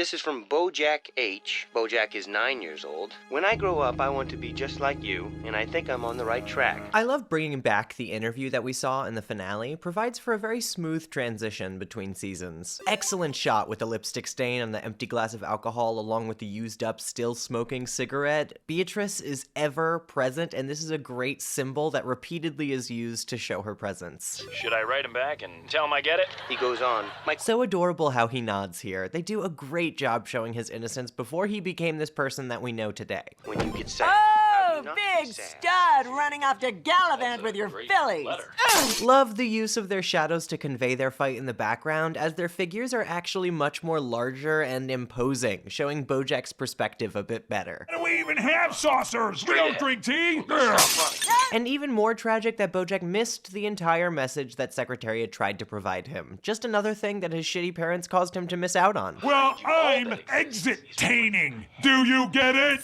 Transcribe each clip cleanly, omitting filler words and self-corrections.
This is from Bojack H. Bojack is 9 years old. When I grow up, I want to be just like you, and I think I'm on the right track. I love bringing back the interview that we saw in the finale. Provides for a very smooth transition between seasons. Excellent shot with the lipstick stain on the empty glass of alcohol along with the used up still smoking cigarette. Beatrice is ever present, and this is a great symbol that repeatedly is used to show her presence. Should I write him back and tell him I get it? He goes on, So adorable how he nods here. They do a great job showing his innocence before he became this person that we know today. When you get sad. Oh, big stud running off to Gallivant with your fillies. Love the use of their shadows to convey their fight in the background, as their figures are actually much more larger and imposing, showing Bojack's perspective a bit better. Why do we even have saucers? We don't drink tea. And even more tragic that Bojack missed the entire message that Secretariat tried to provide him. Just another thing that his shitty parents caused him to miss out on. Well, I'm exit-taining. Do you get it?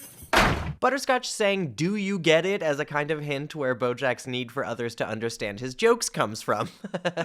Butterscotch saying, "Do you get it?" as a kind of hint where Bojack's need for others to understand his jokes comes from.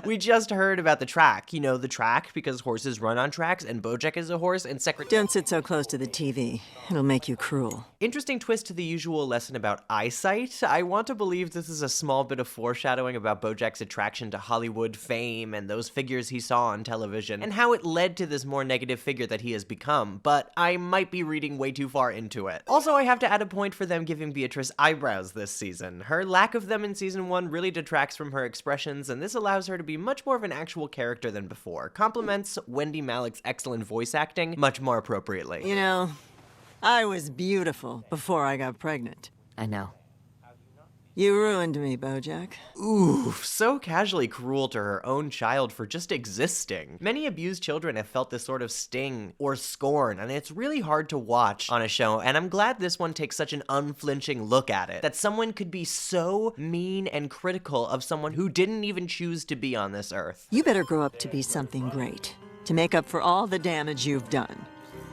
We just heard about the track. You know, the track because horses run on tracks and Bojack is a horse and Don't sit so close to the TV. It'll make you cruel. Interesting twist to the usual lesson about eyesight. I want to believe this is a small bit of foreshadowing about Bojack's attraction to Hollywood fame and those figures he saw on television and how it led to this more negative figure that he has become, but I might be reading way too far into it. Also, I have to add a point for them giving Beatrice eyebrows this season. Her lack of them in season 1 really detracts from her expressions, and this allows her to be much more of an actual character than before. Compliments Wendy Malick's excellent voice acting much more appropriately. You know, I was beautiful before I got pregnant. I know. You ruined me, Bojack. Oof, so casually cruel to her own child for just existing. Many abused children have felt this sort of sting or scorn, and it's really hard to watch on a show, and I'm glad this one takes such an unflinching look at it, that someone could be so mean and critical of someone who didn't even choose to be on this earth. You better grow up to be something great, to make up for all the damage you've done.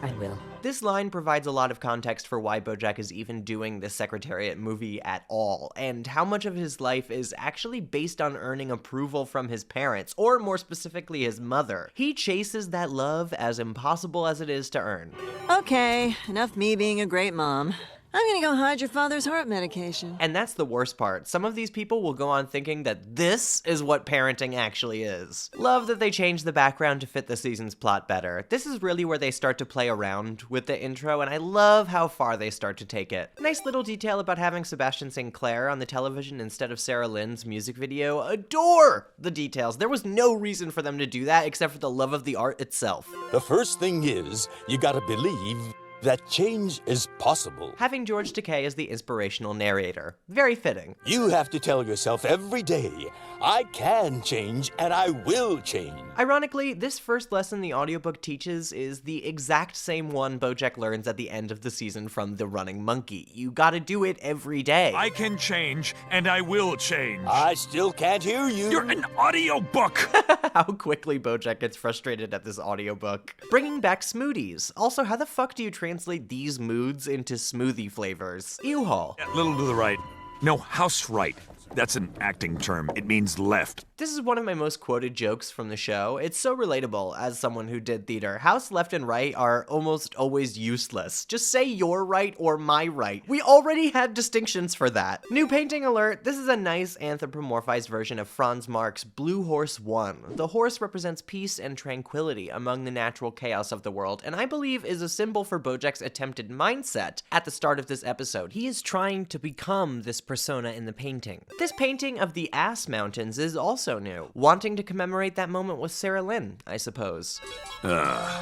I will. This line provides a lot of context for why Bojack is even doing this Secretariat movie at all, and how much of his life is actually based on earning approval from his parents, or more specifically his mother. He chases that love as impossible as it is to earn. Okay, enough me being a great mom. I'm gonna go hide your father's heart medication. And that's the worst part. Some of these people will go on thinking that this is what parenting actually is. Love that they changed the background to fit the season's plot better. This is really where they start to play around with the intro, and I love how far they start to take it. Nice little detail about having Sebastian Sinclair on the television instead of Sarah Lynn's music video. Adore the details. There was no reason for them to do that except for the love of the art itself. The first thing is, you gotta believe that change is possible. Having George Takei as the inspirational narrator. Very fitting. You have to tell yourself every day, I can change and I will change. Ironically, this first lesson the audiobook teaches is the exact same one Bojack learns at the end of the season from The Running Monkey. You gotta do it every day. I can change and I will change. I still can't hear you. You're an audiobook. How quickly Bojack gets frustrated at this audiobook. Bringing back smoothies. Also, how the fuck do you translate these moods into smoothie flavors? U-Haul. A little to the right. No, house right. That's an acting term. It means left. This is one of my most quoted jokes from the show. It's so relatable as someone who did theater. House left and right are almost always useless. Just say your right or my right. We already had distinctions for that. New painting alert. This is a nice anthropomorphized version of Franz Marc's Blue Horse 1. The horse represents peace and tranquility among the natural chaos of the world, and I believe is a symbol for Bojack's attempted mindset at the start of this episode. He is trying to become this persona in the painting. This painting of the Ass Mountains is also new, wanting to commemorate that moment with Sarah Lynn, I suppose. No.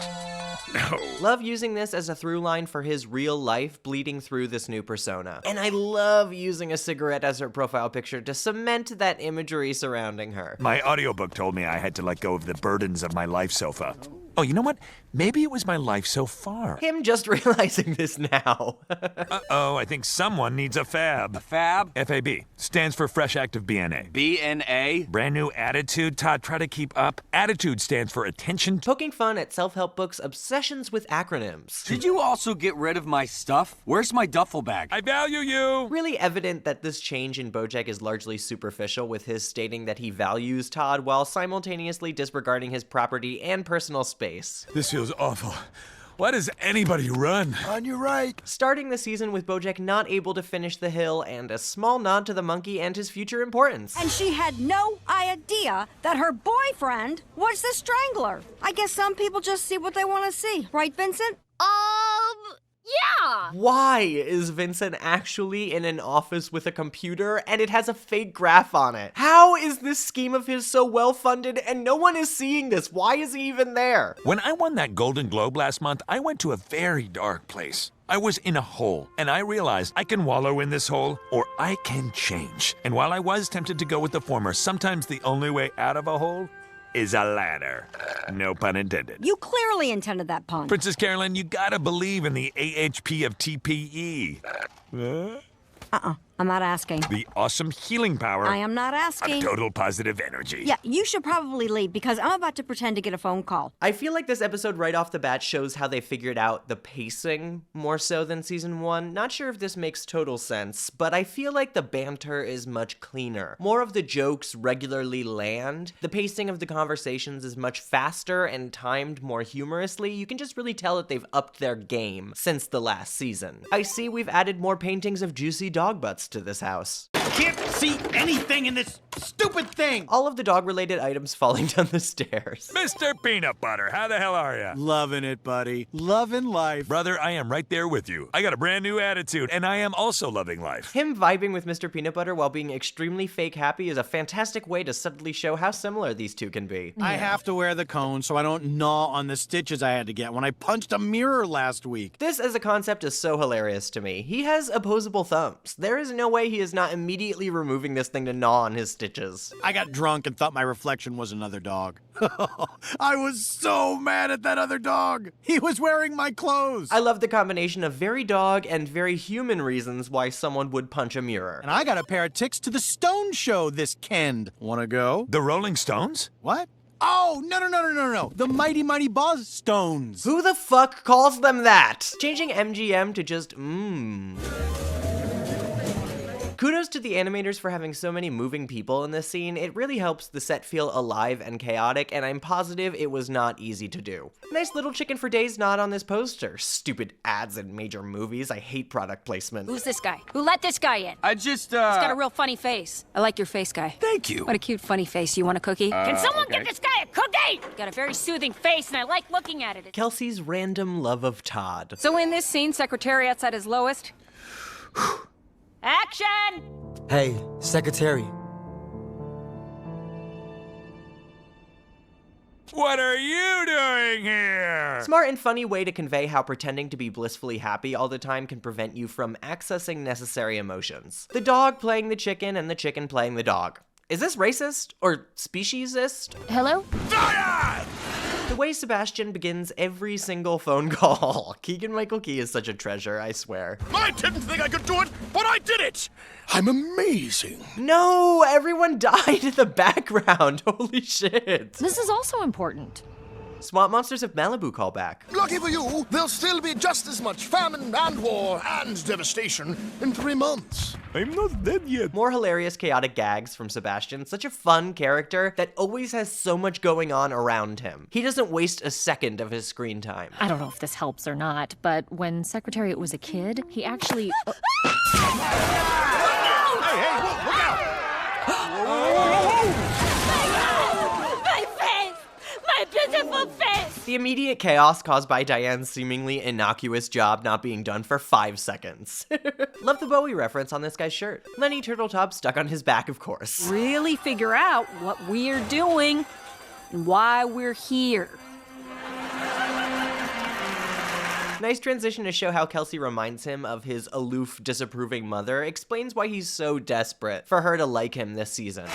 Love using this as a through line for his real life bleeding through this new persona. And I love using a cigarette as her profile picture to cement that imagery surrounding her. My audiobook told me I had to let go of the burdens of my life so far. Oh, you know what? Maybe it was my life so far. Him just realizing this now. Uh-oh, I think someone needs a fab. Fab? FAB. Stands for Fresh Active BNA. BNA? Brand new attitude, Todd, try to keep up. Attitude stands for attention. Poking fun at self-help books' obsessions with acronyms. Did you also get rid of my stuff? Where's my duffel bag? I value you! Really evident that this change in Bojack is largely superficial, with his stating that he values Todd while simultaneously disregarding his property and personal space. This feels awful. Why does anybody run? On your right. Starting the season with Bojack not able to finish the hill, and a small nod to the monkey and his future importance. And she had no idea that her boyfriend was the strangler. I guess some people just see what they want to see. Right, Vincent? Yeah! Why is Vincent actually in an office with a computer and it has a fake graph on it? How is this scheme of his so well funded and no one is seeing this? Why is he even there? When I won that Golden Globe last month, I went to a very dark place. I was in a hole, and I realized I can wallow in this hole, or I can change. And while I was tempted to go with the former, sometimes the only way out of a hole is a ladder. No pun intended. You clearly intended that pun. Princess Carolyn, you gotta believe in the AHP of TPE. I'm not asking. The awesome healing power I am not of asking. total positive energy. Yeah, you should probably leave because I'm about to pretend to get a phone call. I feel like this episode right off the bat shows how they figured out the pacing more so than season 1. Not sure if this makes total sense, but I feel like the banter is much cleaner. More of the jokes regularly land. The pacing of the conversations is much faster and timed more humorously. You can just really tell that they've upped their game since the last season. I see we've added more paintings of juicy dog butts to this house. Can't see anything in this stupid thing! All of the dog-related items falling down the stairs. Mr. Peanut Butter, how the hell are ya? Loving it, buddy. Loving life. Brother, I am right there with you. I got a brand new attitude, and I am also loving life. Him vibing with Mr. Peanut Butter while being extremely fake happy is a fantastic way to subtly show how similar these two can be. I have to wear the cone so I don't gnaw on the stitches I had to get when I punched a mirror last week. This as a concept is so hilarious to me. He has opposable thumbs. There is no way he is not immediately removing this thing to gnaw on his stitches. I got drunk and thought my reflection was another dog. I was so mad at that other dog. He was wearing my clothes. I love the combination of very dog and very human reasons why someone would punch a mirror. And I got a pair of tickets to the Stone Show this Kend. Wanna go? The Rolling Stones? What? Oh, no. The Mighty Mighty Boss Stones. Who the fuck calls them that? Changing MGM to just Kudos to the animators for having so many moving people in this scene. It really helps the set feel alive and chaotic, and I'm positive it was not easy to do. Nice little chicken for days nod on this poster. Stupid ads in major movies. I hate product placement. Who's this guy? Who let this guy in? I just, He's got a real funny face. I like your face, guy. Thank you. What a cute, funny face. You want a cookie? Can someone get this guy a cookie? Got a very soothing face, and I like looking at it. Kelsey's random love of Todd. So in this scene, Secretariat's at his lowest. Action! Hey, Secretariat. What are you doing here? Smart and funny way to convey how pretending to be blissfully happy all the time can prevent you from accessing necessary emotions. The dog playing the chicken and the chicken playing the dog. Is this racist? Or speciesist? Hello? The way Sebastian begins every single phone call. Keegan-Michael Key is such a treasure, I swear. I didn't think I could do it, but I did it! I'm amazing. No, everyone died in the background. Holy shit. This is also important. Swamp Monsters of Malibu callback. Lucky for you, there'll still be just as much famine and war and devastation in 3 months. I'm not dead yet. More hilarious, chaotic gags from Sebastian. Such a fun character that always has so much going on around him. He doesn't waste a second of his screen time. I don't know if this helps or not, but when Secretariat was a kid, he actually... Hey, look out! My face! My beautiful face! The immediate chaos caused by Diane's seemingly innocuous job not being done for 5 seconds. Love the Bowie reference on this guy's shirt. Lenny Turtletop stuck on his back, of course. Really figure out what we're doing and why we're here. Nice transition to show how Kelsey reminds him of his aloof, disapproving mother. Explains why he's so desperate for her to like him this season.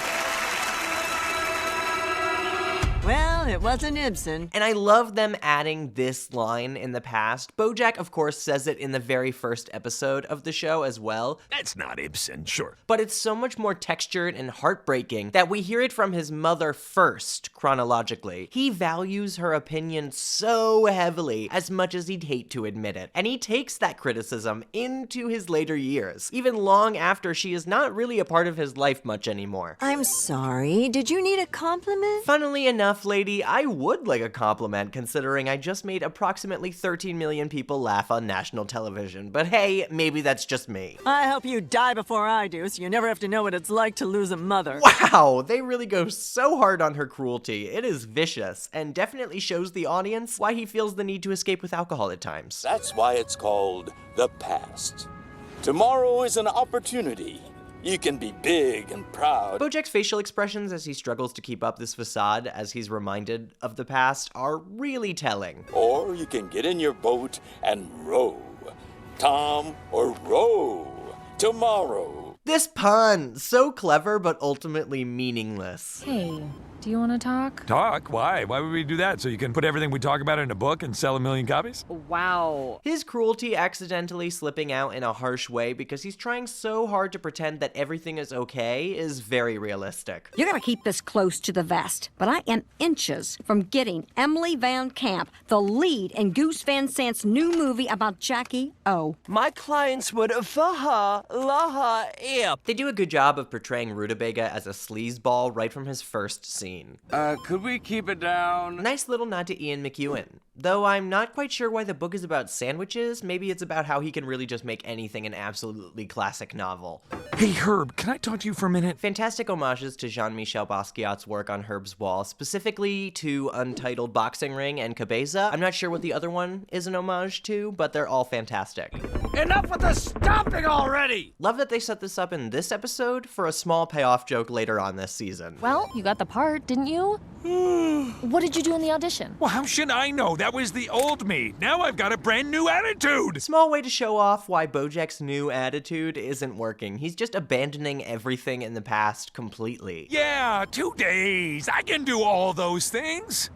Well, it wasn't Ibsen. And I love them adding this line in the past. Bojack, of course, says it in the very first episode of the show as well. That's not Ibsen, sure. But it's so much more textured and heartbreaking that we hear it from his mother first, chronologically. He values her opinion so heavily, as much as he'd hate to admit it. And he takes that criticism into his later years, even long after she is not really a part of his life much anymore. I'm sorry, did you need a compliment? Funnily enough, enough, lady, I would like a compliment considering I just made approximately 13 million people laugh on national television. But hey, maybe that's just me. I hope you die before I do, so you never have to know what it's like to lose a mother. Wow, they really go so hard on her cruelty. It is vicious, and definitely shows the audience why he feels the need to escape with alcohol at times. That's why it's called the past. Tomorrow is an opportunity. You can be big and proud. Bojack's facial expressions as he struggles to keep up this facade as he's reminded of the past are really telling. Or you can get in your boat and row. Tom or row. Tomorrow. This pun! So clever, but ultimately meaningless. Hey, do you want to talk? Talk? Why? Why would we do that? So you can put everything we talk about in a book and sell 1 million copies? Wow. His cruelty accidentally slipping out in a harsh way because he's trying so hard to pretend that everything is okay is very realistic. You gotta keep this close to the vest, but I am inches from getting Emily Van Camp, the lead in Goose Van Sant's new movie about Jackie O. My clients would faha laha ip. They do a good job of portraying Rutabaga as a sleazeball right from his first scene. Could we keep it down? Nice little nod to Ian McEwan. Though I'm not quite sure why the book is about sandwiches, maybe it's about how he can really just make anything an absolutely classic novel. Hey, Herb, can I talk to you for a minute? Fantastic homages to Jean-Michel Basquiat's work on Herb's wall, specifically to Untitled Boxing Ring and Cabeza. I'm not sure what the other one is an homage to, but they're all fantastic. Enough with the stomping already! Love that they set this up in this episode for a small payoff joke later on this season. Well, you got the part, didn't you? What did you do in the audition? Well, how should I know? That was the old me. Now I've got a brand new attitude. Small way to show off why Bojack's new attitude isn't working. He's just abandoning everything in the past completely. Yeah, 2 days. I can do all those things.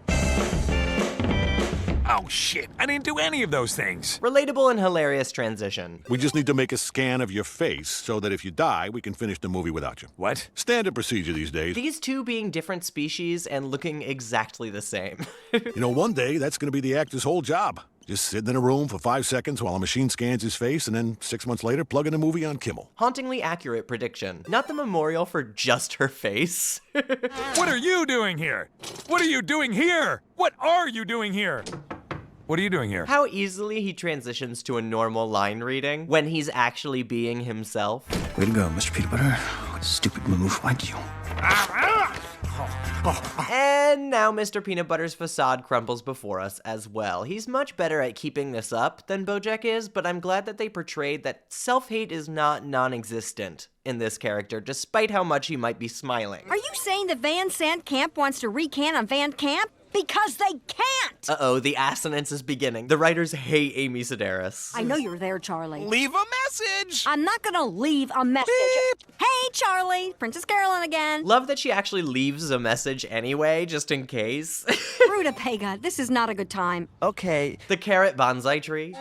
Oh, shit. I didn't do any of those things. Relatable and hilarious transition. We just need to make a scan of your face so that if you die, we can finish the movie without you. What? Standard procedure these days. These two being different species and looking exactly the same. You know, one day, that's going to be the actor's whole job. Just sitting in a room for 5 seconds while a machine scans his face, and then 6 months later, plug in a movie on Kimmel. Hauntingly accurate prediction. Not the memorial for just her face. What are you doing here? What are you doing here? What are you doing here? What are you doing here? How easily he transitions to a normal line reading when he's actually being himself. Way to go, Mr. Peanut Butter. What a stupid move. Why'd you? And now Mr. Peanut Butter's facade crumbles before us as well. He's much better at keeping this up than Bojack is, but I'm glad that they portrayed that self-hate is not non-existent in this character, despite how much he might be smiling. Are you saying that Van Sant Camp wants to recant on Van Camp? Because they can't! Uh-oh, the assonance is beginning. The writers hate Amy Sedaris. I know you're there, Charlie. Leave a message! I'm not gonna leave a message. Beep. Hey, Charlie! Princess Carolyn again. Love that she actually leaves a message anyway, just in case. Rutabaga, this is not a good time. Okay. The carrot bonsai tree.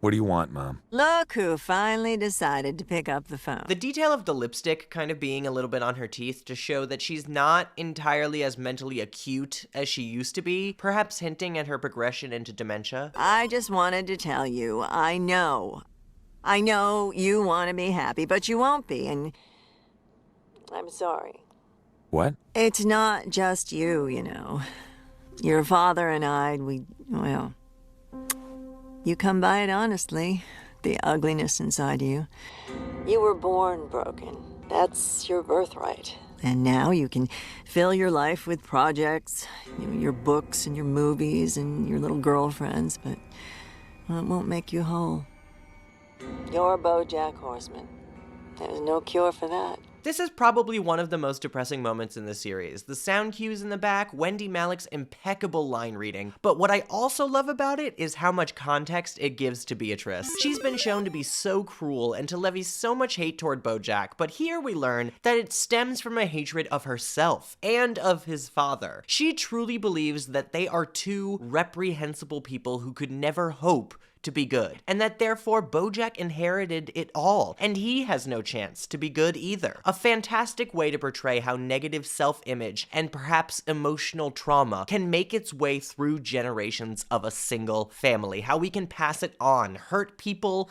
What do you want, Mom? Look who finally decided to pick up the phone. The detail of the lipstick kind of being a little bit on her teeth to show that she's not entirely as mentally acute as she used to be, perhaps hinting at her progression into dementia. I just wanted to tell you, I know you want to be happy, but you won't be, and I'm sorry. What? It's not just you, you know. Your father and I, you come by it honestly, the ugliness inside you. You were born broken. That's your birthright. And now you can fill your life with projects, your books and your movies and your little girlfriends, but well, it won't make you whole. You're Bojack Horseman. There's no cure for that. This is probably one of the most depressing moments in the series. The sound cues in the back, Wendy Malick's impeccable line reading. But what I also love about it is how much context it gives to Beatrice. She's been shown to be so cruel and to levy so much hate toward Bojack, but here we learn that it stems from a hatred of herself and of his father. She truly believes that they are two reprehensible people who could never hope to be good, and that therefore Bojack inherited it all, and he has no chance to be good either. A fantastic way to portray how negative self-image and perhaps emotional trauma can make its way through generations of a single family, how we can pass it on, hurt people,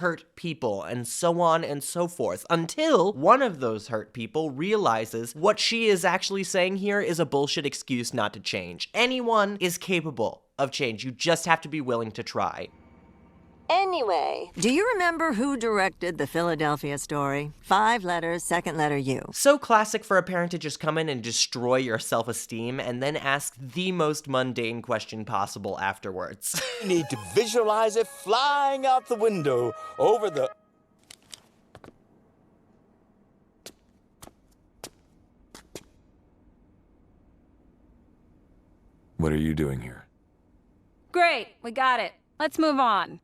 and so on and so forth, until one of those hurt people realizes what she is actually saying here is a bullshit excuse not to change. Anyone is capable of change, you just have to be willing to try. Anyway, do you remember who directed the Philadelphia Story? 5 letters, second letter U. So classic for a parent to just come in and destroy your self-esteem and then ask the most mundane question possible afterwards. You need to visualize it flying out the window over the... What are you doing here? Great, we got it. Let's move on.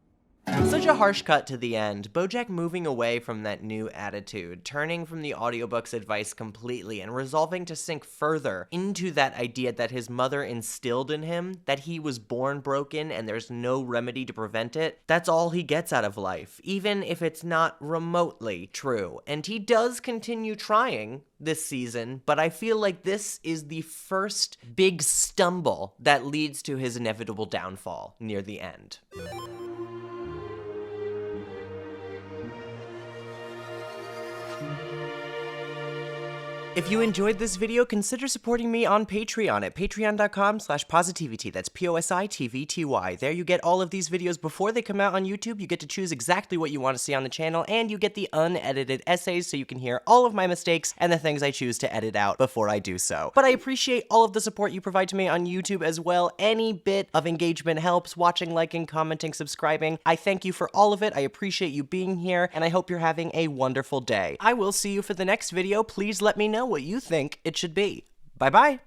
Such a harsh cut to the end, Bojack moving away from that new attitude, turning from the audiobook's advice completely and resolving to sink further into that idea that his mother instilled in him, that he was born broken and there's no remedy to prevent it. That's all he gets out of life, even if it's not remotely true. And he does continue trying this season, but I feel like this is the first big stumble that leads to his inevitable downfall near the end. If you enjoyed this video, consider supporting me on Patreon at patreon.com/PosiTVty. That's PosiTVty. There you get all of these videos before they come out on YouTube. You get to choose exactly what you want to see on the channel, and you get the unedited essays so you can hear all of my mistakes and the things I choose to edit out before I do so. But I appreciate all of the support you provide to me on YouTube as well. Any bit of engagement helps. Watching, liking, commenting, subscribing. I thank you for all of it. I appreciate you being here, and I hope you're having a wonderful day. I will see you for the next video. Please let me know what you think it should be. Bye-bye.